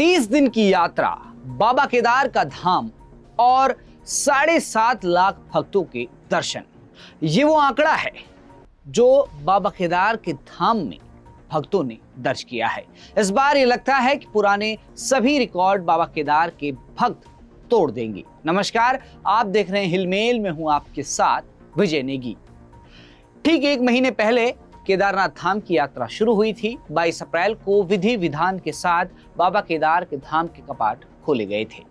30 दिन की यात्रा, बाबा केदार का धाम और 7.5 लाख भक्तों के दर्शन, ये वो आंकड़ा है जो बाबा केदार के धाम में भक्तों ने दर्ज किया है। इस बार ये लगता है कि पुराने सभी रिकॉर्ड बाबा केदार के भक्त तोड़ देंगे। नमस्कार, आप देख रहे हैं हिलमेल में हूं आपके साथ विजय नेगी। ठीक एक महीने पहले केदारनाथ धाम की यात्रा शुरू हुई थी। 22 अप्रैल को विधि विधान के साथ बाबा केदार के धाम के कपाट खोले गए थे।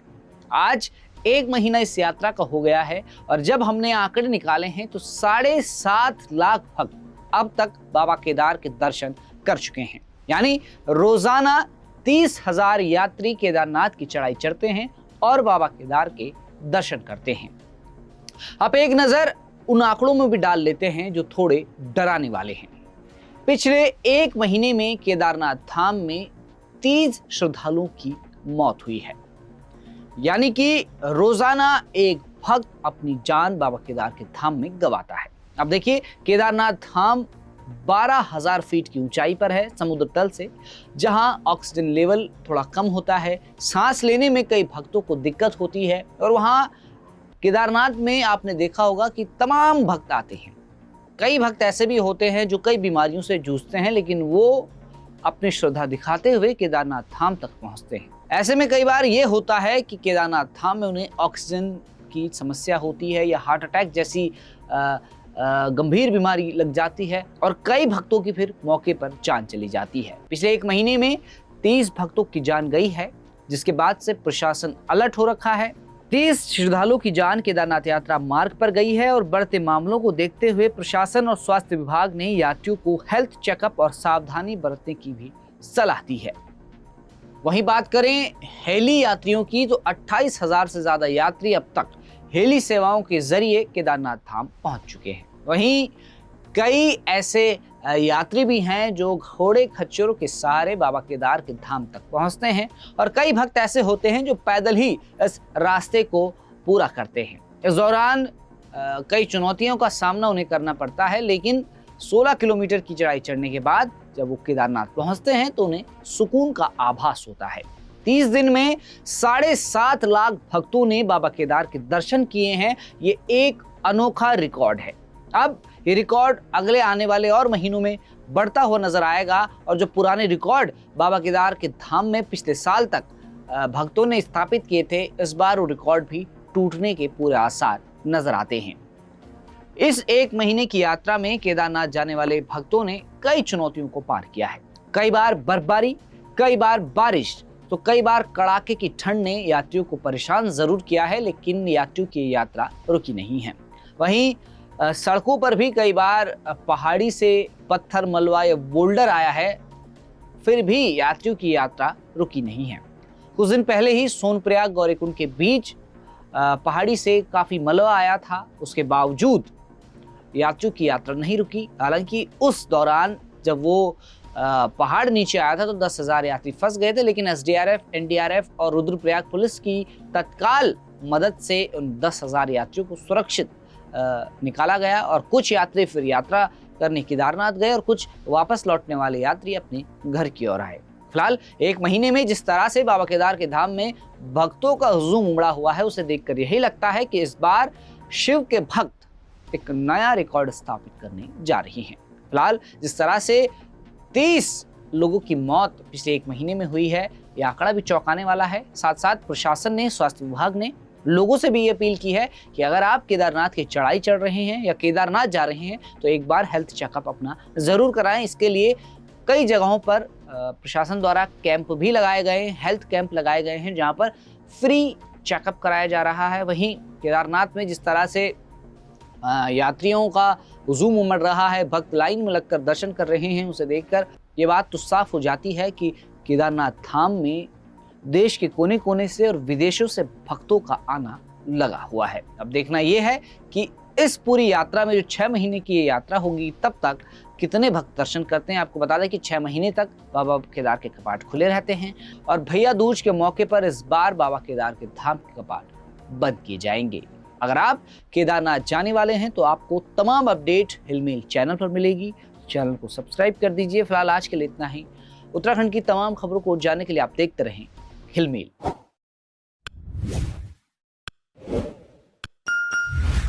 आज एक महीना इस यात्रा का हो गया है और जब हमने आंकड़े निकाले हैं तो 7.5 लाख भक्त अब तक बाबा केदार के दर्शन कर चुके हैं। यानी रोजाना 30,000 यात्री केदारनाथ की चढ़ाई चढ़ते हैं और बाबा केदार के दर्शन करते हैं। अब एक नजर उन आंकड़ों में भी डाल लेते हैं जो थोड़े डराने वाले हैं। पिछले एक महीने में केदारनाथ धाम में 30 श्रद्धालुओं की मौत हुई है। यानी कि रोजाना एक भक्त अपनी जान बाबा केदार के धाम में गंवाता है। अब देखिए, केदारनाथ धाम 12,000 फीट की ऊंचाई पर है समुद्र तल से, जहां ऑक्सीजन लेवल थोड़ा कम होता है, सांस लेने में कई भक्तों को दिक्कत होती है। और वहां केदारनाथ में आपने देखा होगा कि तमाम भक्त आते हैं। कई भक्त ऐसे भी होते हैं जो कई बीमारियों से जूझते हैं, लेकिन वो अपनी श्रद्धा दिखाते हुए केदारनाथ धाम तक पहुंचते हैं। ऐसे में कई बार ये होता है कि केदारनाथ धाम में उन्हें ऑक्सीजन की समस्या होती है या हार्ट अटैक जैसी गंभीर बीमारी लग जाती है और कई भक्तों की फिर मौके पर जान चली जाती है। पिछले एक महीने में 30 भक्तों की जान गई है, जिसके बाद से प्रशासन अलर्ट हो रखा है। 30 श्रद्धालुओं की जान केदारनाथ यात्रा मार्ग पर गई है और बढ़ते मामलों को देखते हुए प्रशासन और स्वास्थ्य विभाग ने यात्रियों को हेल्थ चेकअप और सावधानी बरतने की भी सलाह दी है। वहीं बात करें हेली यात्रियों की, तो 28,000 से ज्यादा यात्री अब तक हेली सेवाओं के जरिए केदारनाथ धाम पहुंच चुके हैं। वहीं कई ऐसे यात्री भी हैं जो घोड़े खच्चरों के सहारे बाबा केदार के धाम तक पहुंचते हैं और कई भक्त ऐसे होते हैं जो पैदल ही इस रास्ते को पूरा करते हैं। इस दौरान कई चुनौतियों का सामना उन्हें करना पड़ता है, लेकिन 16 किलोमीटर की चढ़ाई चढ़ने के बाद जब वो केदारनाथ पहुंचते हैं तो उन्हें सुकून का आभास होता है। 30 दिन में 7.5 लाख भक्तों ने बाबा केदार के दर्शन किए हैं। ये एक अनोखा रिकॉर्ड है। अब ये रिकॉर्ड अगले आने वाले और महीनों में बढ़ता हुआ नजर आएगा और जो पुराने रिकॉर्ड बाबा केदार के धाम में पिछले साल तक भक्तों ने स्थापित किए थे, इस बार वो रिकॉर्ड भी टूटने के पूरे आसार नजर आते हैं। इस एक महीने की यात्रा में केदारनाथ जाने वाले भक्तों ने कई चुनौतियों को पार किया है। कई बार बर्फबारी, कई बार बारिश, तो कई बार कड़ाके की ठंड ने यात्रियों को परेशान जरूर किया है, लेकिन यात्रियों की यात्रा रुकी नहीं है। वहीं सड़कों पर भी कई बार पहाड़ी से पत्थर, मलबा या बोल्डर आया है, फिर भी यात्रियों की यात्रा रुकी नहीं है। कुछ दिन पहले ही सोनप्रयाग गौरीकुंड के बीच पहाड़ी से काफी मलबा आया था, उसके बावजूद यात्रियों की यात्रा नहीं रुकी। हालांकि उस दौरान जब वो पहाड़ नीचे आया था तो 10,000 यात्री फंस गए थे, लेकिन एसडीआरएफ, एनडीआरएफ और रुद्रप्रयाग पुलिस की तत्काल मदद से उन 10,000 यात्रियों को सुरक्षित निकाला गया और कुछ यात्री फिर यात्रा करने केदारनाथ गए और कुछ वापस लौटने वाले यात्री अपने घर की ओर आए। फिलहाल एक महीने में जिस तरह से बाबा केदार के धाम में भक्तों का हुजूम उमड़ा हुआ है, उसे देखकर यही लगता है कि इस बार शिव के भक्त एक नया रिकॉर्ड स्थापित करने जा रहे हैं। फिलहाल जिस तरह से 30 लोगों की मौत पिछले एक महीने में हुई है, यह आंकड़ा भी चौंकाने वाला है। साथ साथ प्रशासन ने, स्वास्थ्य विभाग ने लोगों से भी ये अपील की है कि अगर आप केदारनाथ की चढ़ाई चढ़ रहे हैं या केदारनाथ जा रहे हैं तो एक बार हेल्थ चेकअप अपना जरूर कराएं। इसके लिए कई जगहों पर प्रशासन द्वारा कैंप भी लगाए गए हैं, हेल्थ कैंप लगाए गए हैं, जहां पर फ्री चेकअप कराया जा रहा है। वहीं केदारनाथ में जिस तरह से यात्रियों का हुजूम उमड़ रहा है, भक्त लाइन में लगकर दर्शन कर रहे हैं, उसे देखकर ये बात तो साफ हो जाती है कि केदारनाथ धाम में देश के कोने कोने से और विदेशों से भक्तों का आना लगा हुआ है। अब देखना यह है कि इस पूरी यात्रा में जो 6 महीने की ये यात्रा होगी, तब तक कितने भक्त दर्शन करते हैं। आपको बता दें कि 6 महीने तक बाबा केदार के कपाट खुले रहते हैं और भैया दूज के मौके पर इस बार बाबा केदार के धाम के कपाट बंद किए जाएंगे। अगर आप केदारनाथ जाने वाले हैं तो आपको तमाम अपडेट हिलमेल चैनल पर मिलेगी। चैनल को सब्सक्राइब कर दीजिए। फिलहाल आज के लिए इतना ही। उत्तराखंड की तमाम खबरों को जानने के लिए आप देखते रहें हिलमिल।